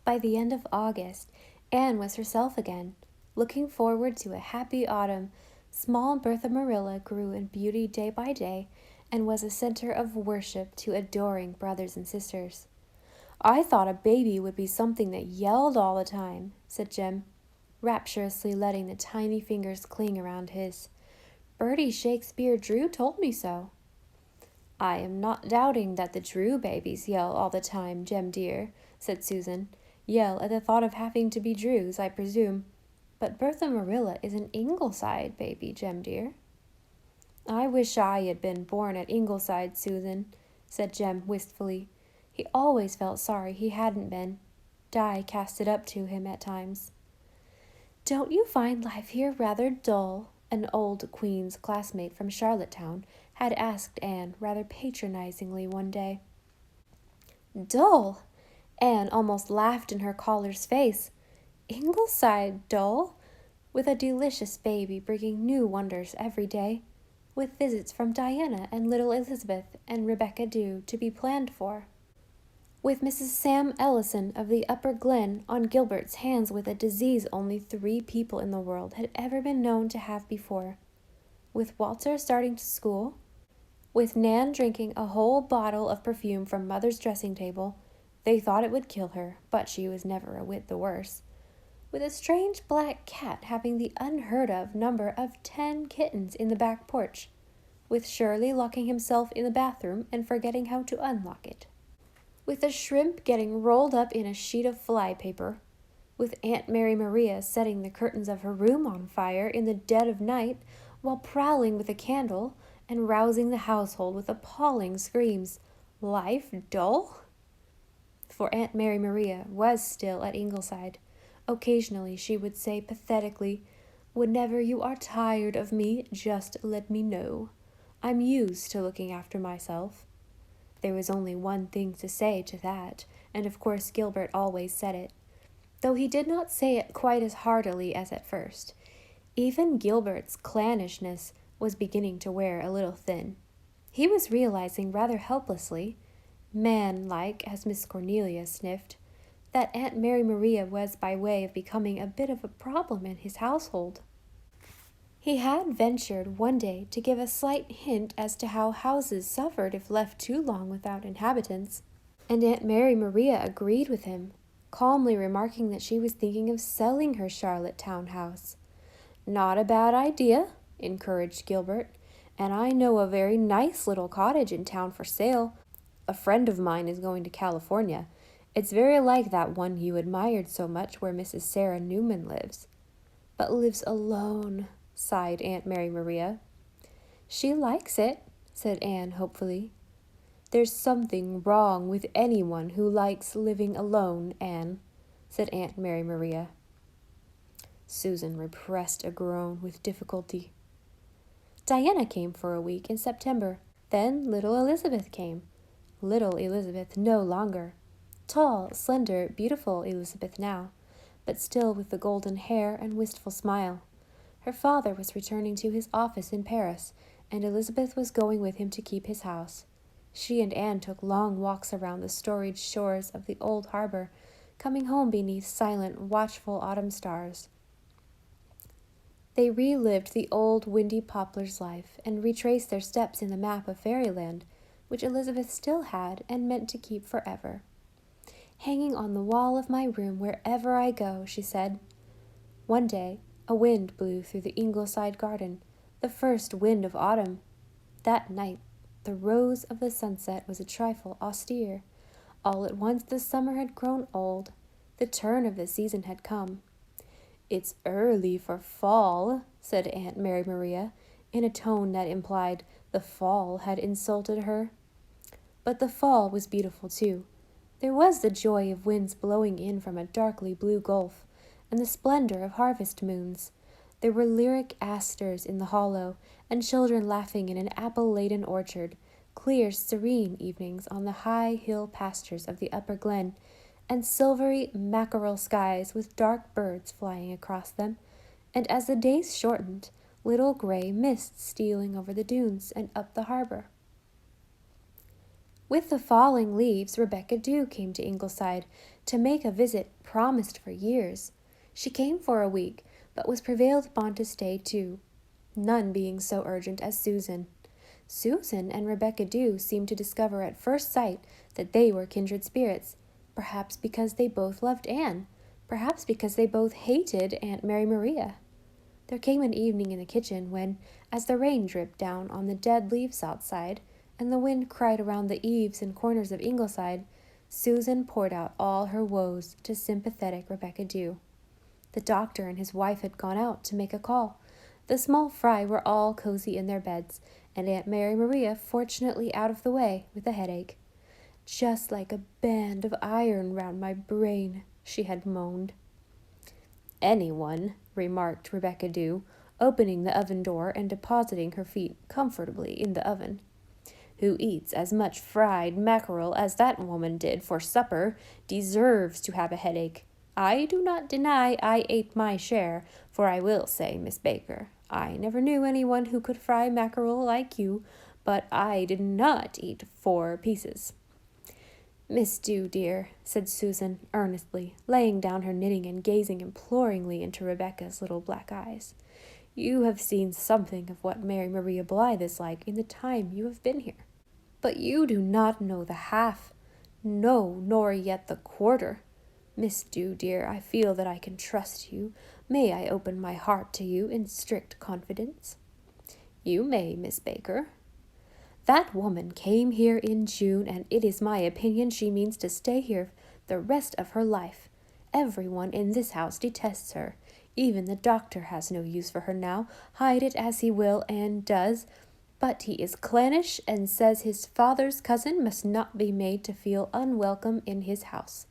By the end of August, Anne was herself again. Looking forward to a happy autumn, small Bertha Marilla grew in beauty day by day and was a center of worship to adoring brothers and sisters. "I thought a baby would be something that yelled all the time," said Jem, rapturously letting the tiny fingers cling around his. "Bertie Shakespeare Drew told me so." "I am not doubting that the Drew babies yell all the time, Jem dear," said Susan. "Yell at the thought of having to be Drews, I presume. But Bertha Marilla is an Ingleside baby, Jem dear." "I wish I had been born at Ingleside, Susan," said Jem wistfully. He always felt sorry he hadn't been. Di cast it up to him at times. "Don't you find life here rather dull?" an old Queen's classmate from Charlottetown had asked Anne rather patronizingly one day. "Dull!" Anne almost laughed in her caller's face. "Ingleside dull? With a delicious baby bringing new wonders every day, with visits from Diana and little Elizabeth and Rebecca Dew to be planned for, with Mrs. Sam Ellison of the Upper Glen on Gilbert's hands with a disease only 3 people in the world had ever been known to have before, with Walter starting to school, with Nan drinking a whole bottle of perfume from Mother's dressing table. They thought it would kill her, but she was never a whit the worse. With a strange black cat having the unheard-of number of 10 kittens in the back porch, with Shirley locking himself in the bathroom and forgetting how to unlock it, with a shrimp getting rolled up in a sheet of fly paper, with Aunt Mary Maria setting the curtains of her room on fire in the dead of night while prowling with a candle and rousing the household with appalling screams. Life dull? For Aunt Mary Maria was still at Ingleside. Occasionally she would say pathetically, "Whenever you are tired of me, just let me know. I'm used to looking after myself." There was only one thing to say to that, and of course Gilbert always said it, though he did not say it quite as heartily as at first. Even Gilbert's clannishness was beginning to wear a little thin. He was realizing rather helplessly, man-like as Miss Cornelia sniffed, that Aunt Mary Maria was by way of becoming a bit of a problem in his household. He had ventured one day to give a slight hint as to how houses suffered if left too long without inhabitants, and Aunt Mary Maria agreed with him, calmly remarking that she was thinking of selling her Charlottetown house. "Not a bad idea," encouraged Gilbert, "and I know a very nice little cottage in town for sale. A friend of mine is going to California. It's very like that one you admired so much where Mrs. Sarah Newman lives." "But lives alone," sighed Aunt Mary Maria. "She likes it," said Anne hopefully. "There's something wrong with anyone who likes living alone, Anne," said Aunt Mary Maria. Susan repressed a groan with difficulty. Diana came for a week in September. Then little Elizabeth came. Little Elizabeth no longer. Tall, slender, beautiful Elizabeth now, but still with the golden hair and wistful smile. Her father was returning to his office in Paris, and Elizabeth was going with him to keep his house. She and Anne took long walks around the storied shores of the old harbor, coming home beneath silent, watchful autumn stars. They relived the old windy poplar's life and retraced their steps in the map of fairyland, which Elizabeth still had and meant to keep forever. "Hanging on the wall of my room wherever I go," she said. One day, a wind blew through the Ingleside garden, the first wind of autumn. That night, the rose of the sunset was a trifle austere. All at once the summer had grown old. The turn of the season had come. "It's early for fall," said Aunt Mary Maria, in a tone that implied the fall had insulted her. But the fall was beautiful too. There was the joy of winds blowing in from a darkly blue gulf, and the splendor of harvest moons. There were lyric asters in the hollow, and children laughing in an apple-laden orchard, clear, serene evenings on the high hill pastures of the Upper Glen, and silvery mackerel skies with dark birds flying across them, and as the days shortened, little gray mists stealing over the dunes and up the harbor. With the falling leaves, Rebecca Dew came to Ingleside, to make a visit promised for years. She came for a week, but was prevailed upon to stay 2, none being so urgent as Susan. Susan and Rebecca Dew seemed to discover at first sight that they were kindred spirits, perhaps because they both loved Anne, perhaps because they both hated Aunt Mary Maria. There came an evening in the kitchen when, as the rain dripped down on the dead leaves outside, and the wind cried around the eaves and corners of Ingleside, Susan poured out all her woes to sympathetic Rebecca Dew. The doctor and his wife had gone out to make a call. The small fry were all cozy in their beds, and Aunt Mary Maria fortunately out of the way with a headache. "Just like a band of iron round my brain," she had moaned. "Anyone," remarked Rebecca Dew, opening the oven door and depositing her feet comfortably in the oven, "who eats as much fried mackerel as that woman did for supper deserves to have a headache. I do not deny I ate my share, for I will say, Miss Baker, I never knew anyone who could fry mackerel like you, but I did not eat 4 pieces. "Miss Dew, dear," said Susan earnestly, laying down her knitting and gazing imploringly into Rebecca's little black eyes, "you have seen something of what Mary Maria Blythe is like in the time you have been here. But you do not know the half, no, nor yet the quarter. Miss Dew, dear, I feel that I can trust you. May I open my heart to you in strict confidence?" "You may, Miss Baker." "That woman came here in June, and it is my opinion she means to stay here the rest of her life. Everyone in this house detests her. Even the doctor has no use for her now, hide it as he will, and does. But he is clannish and says his father's cousin must not be made to feel unwelcome in his house.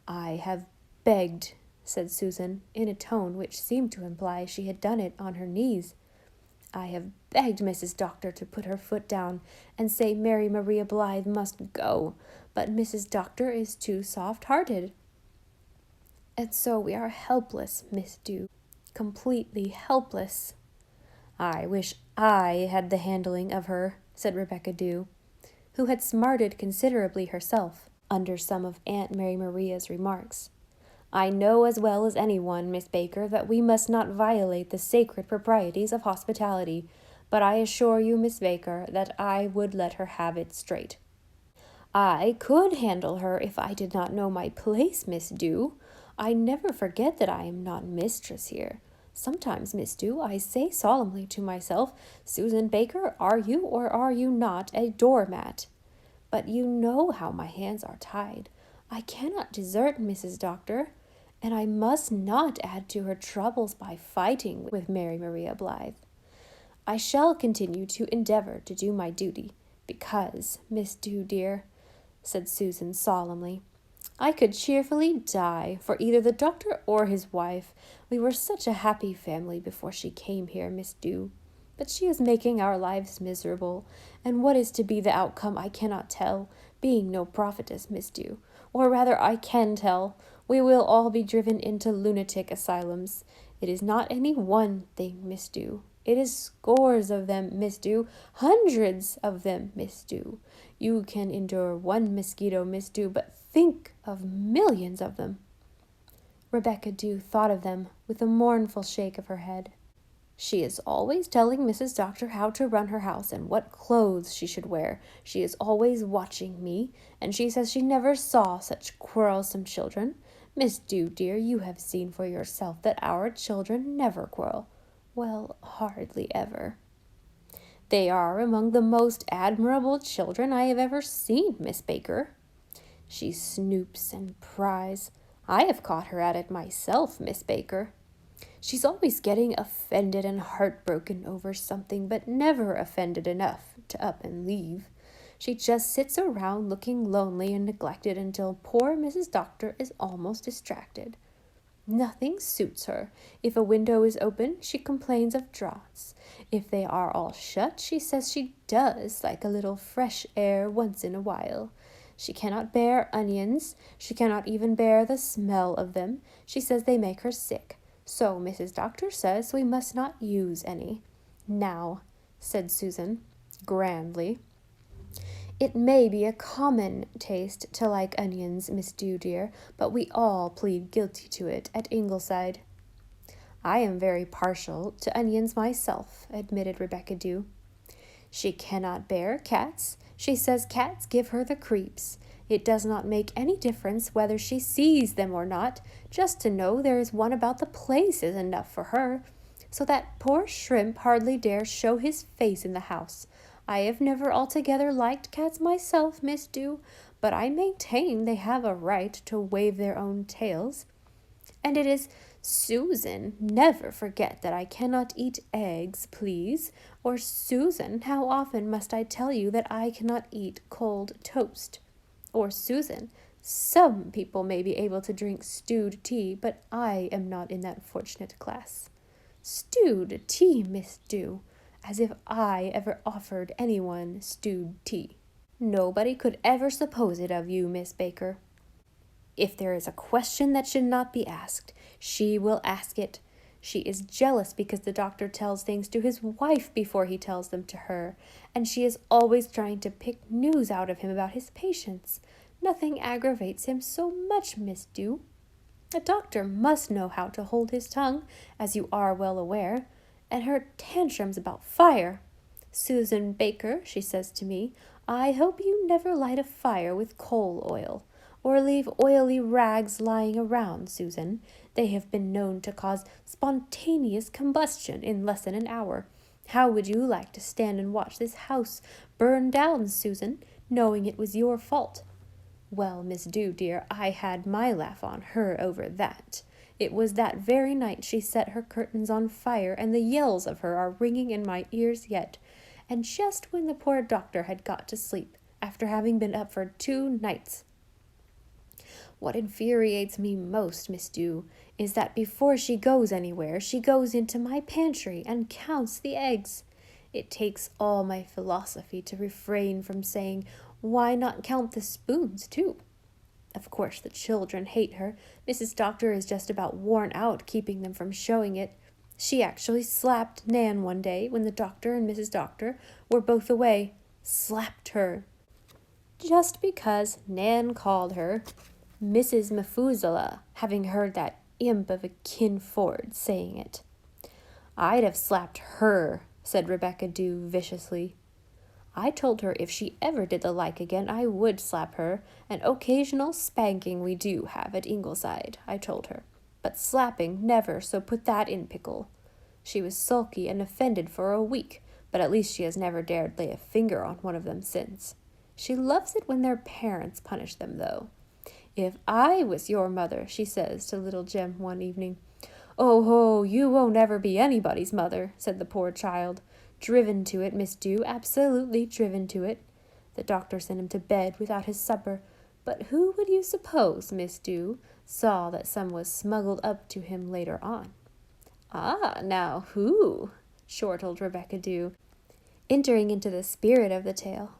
I have begged," said Susan, in a tone which seemed to imply she had done it on her knees. "I have begged Mrs. Doctor to put her foot down and say Mary Maria Blythe must go, but Mrs. Doctor is too soft-hearted. And so we are helpless, Miss Dew, completely helpless." "I wish I had the handling of her," said Rebecca Dew, who had smarted considerably herself under some of Aunt Mary Maria's remarks. "I know as well as anyone, Miss Baker, that we must not violate the sacred proprieties of hospitality, but I assure you, Miss Baker, that I would let her have it straight." "I could handle her if I did not know my place, Miss Dew. I never forget that I am not mistress here. Sometimes, Miss Dew, I say solemnly to myself, Susan Baker, are you or are you not a doormat? But you know how my hands are tied. I cannot desert Mrs. Doctor, and I must not add to her troubles by fighting with Mary Maria Blythe. I shall continue to endeavor to do my duty, because, Miss Dew, dear," said Susan solemnly, "I could cheerfully die for either the doctor or his wife. We were such a happy family before she came here, Miss Dew. But she is making our lives miserable, and what is to be the outcome I cannot tell, being no prophetess, Miss Dew. Or rather, I can tell. We will all be driven into lunatic asylums. It is not any one thing, Miss Dew. It is scores of them, Miss Dew, hundreds of them, Miss Dew. You can endure one mosquito, Miss Dew, but think of millions of them." Rebecca Dew thought of them with a mournful shake of her head. "She is always telling Mrs. Doctor how to run her house and what clothes she should wear. She is always watching me, and she says she never saw such quarrelsome children. Miss Dew, dear, you have seen for yourself that our children never quarrel. Well, hardly ever. They are among the most admirable children I have ever seen, Miss Baker. She snoops and pries. I have caught her at it myself, Miss Baker. She's always getting offended and heartbroken over something, but never offended enough to up and leave. She just sits around looking lonely and neglected until poor Mrs. Doctor is almost distracted. Nothing suits her. If a window is open, she complains of draughts. If they are all shut, she says she does like a little fresh air once in a while. She cannot bear onions. She cannot even bear the smell of them. She says they make her sick. So Mrs. Doctor says we must not use any. Now, said Susan, grandly, It may be a common taste to like onions, Miss Dew dear, but we all plead guilty to it at Ingleside. I am very partial to onions myself, admitted Rebecca Dew. She cannot bear cats. She says cats give her the creeps. It does not make any difference whether she sees them or not. Just to know there is one about the place is enough for her. So that poor shrimp hardly dares show his face in the house. I have never altogether liked cats myself, Miss Dew, but I maintain they have a right to wave their own tails. And it is, Susan, never forget that I cannot eat eggs, please. Or, Susan, how often must I tell you that I cannot eat cold toast? Or, Susan, some people may be able to drink stewed tea, but I am not in that fortunate class. Stewed tea, Miss Dew, as if I ever offered anyone stewed tea. Nobody could ever suppose it of you, Miss Baker. If there is a question that should not be asked, she will ask it. She is jealous because the doctor tells things to his wife before he tells them to her, and she is always trying to pick news out of him about his patients. Nothing aggravates him so much, Miss Dew. A doctor must know how to hold his tongue, as you are well aware, and her tantrums about fire. Susan Baker, she says to me, I hope you never light a fire with coal oil, or leave oily rags lying around, Susan. They have been known to cause spontaneous combustion in less than an hour. How would you like to stand and watch this house burn down, Susan, knowing it was your fault? Well, Miss Dew, dear, I had my laugh on her over that. It was that very night she set her curtains on fire, and the yells of her are ringing in my ears yet. And just when the poor doctor had got to sleep, after having been up for 2 nights. What infuriates me most, Miss Dew, is that before she goes anywhere, she goes into my pantry and counts the eggs. It takes all my philosophy to refrain from saying, why not count the spoons, too? Of course, the children hate her. Mrs. Doctor is just about worn out keeping them from showing it. She actually slapped Nan one day when the doctor and Mrs. Doctor were both away. Slapped her. Just because Nan called her Mrs. Methuselah, having heard that imp of a Kin Ford saying it. I'd have slapped her, said Rebecca Dew viciously. I told her if she ever did the like again, I would slap her. An occasional spanking we do have at Ingleside, I told her. But slapping, never, so put that in pickle. She was sulky and offended for a week, but at least she has never dared lay a finger on one of them since. She loves it when their parents punish them, though. If I was your mother, she says to little Jem one evening. Oh ho, you won't ever be anybody's mother, said the poor child. Driven to it, Miss Dew, absolutely driven to it. The doctor sent him to bed without his supper, but who would you suppose, Miss Dew, saw that some was smuggled up to him later on? Ah, now who? Chortled Rebecca Dew, entering into the spirit of the tale.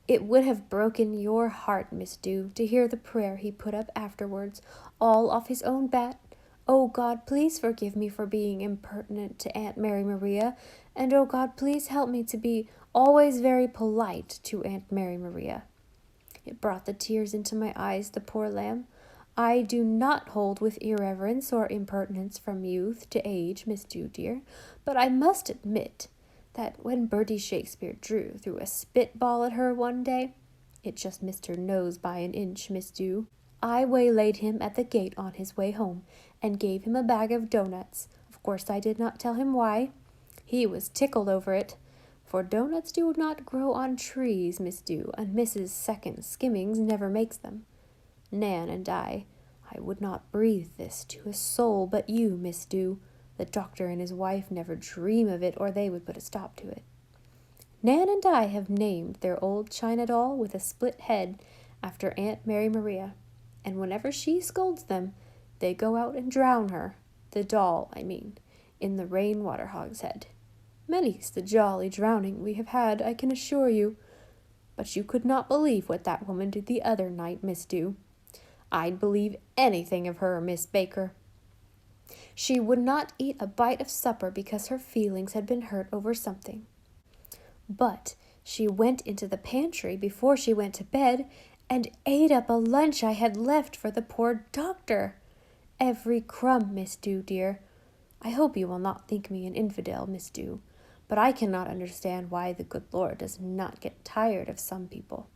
It would have broken your heart, Miss Dew, to hear the prayer he put up afterwards, all off his own bat. Oh, God, please forgive me for being impertinent to Aunt Mary Maria, and oh, God, please help me to be always very polite to Aunt Mary Maria. It brought the tears into my eyes, the poor lamb. I do not hold with irreverence or impertinence from youth to age, Miss Dew, dear, but I must admit that when Bertie Shakespeare threw a spitball at her one day, it just missed her nose by an inch, Miss Dew. I waylaid him at the gate on his way home, and gave him a bag of doughnuts. Of course I did not tell him why. He was tickled over it, for doughnuts do not grow on trees, Miss Dew, and Mrs. Second Skimmings never makes them. Nan and I would not breathe this to a soul but you, Miss Dew. The doctor and his wife never dream of it, or they would put a stop to it. Nan and I have named their old china doll with a split head after Aunt Mary Maria, and whenever she scolds them, they go out and drown her, the doll, I mean, in the rain-water hogshead. Many's the jolly drowning we have had, I can assure you. But you could not believe what that woman did the other night, Miss Dew. I'd believe anything of her, Miss Baker. She would not eat a bite of supper because her feelings had been hurt over something. But She went into the pantry before she went to bed and ate up a lunch I had left for the poor doctor. Every crumb, Miss Dew, dear. I hope you will not think me an infidel, Miss Dew, but I cannot understand why the good Lord does not get tired of some people.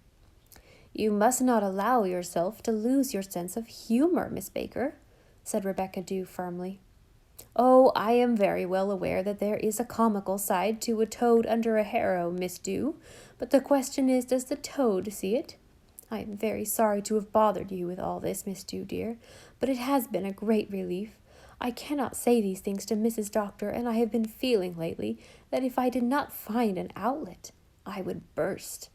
You must not allow yourself to lose your sense of humor, Miss Baker, said Rebecca Dew firmly. Oh, I am very well aware that there is a comical side to a toad under a harrow, Miss Dew, but the question is, does the toad see it? I am very sorry to have bothered you with all this, Miss Dew, dear, but it has been a great relief. I cannot say these things to Mrs. Doctor, and I have been feeling lately that if I did not find an outlet, I would burst.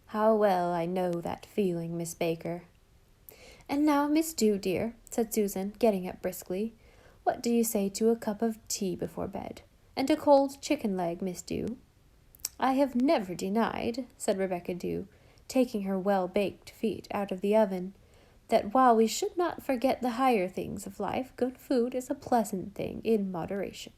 How well I know that feeling, Miss Baker. And now, Miss Dew, dear, said Susan, getting up briskly, what do you say to a cup of tea before bed? And a cold chicken leg, Miss Dew? I have never denied, said Rebecca Dew, taking her well-baked feet out of the oven, that while we should not forget the higher things of life, good food is a pleasant thing in moderation.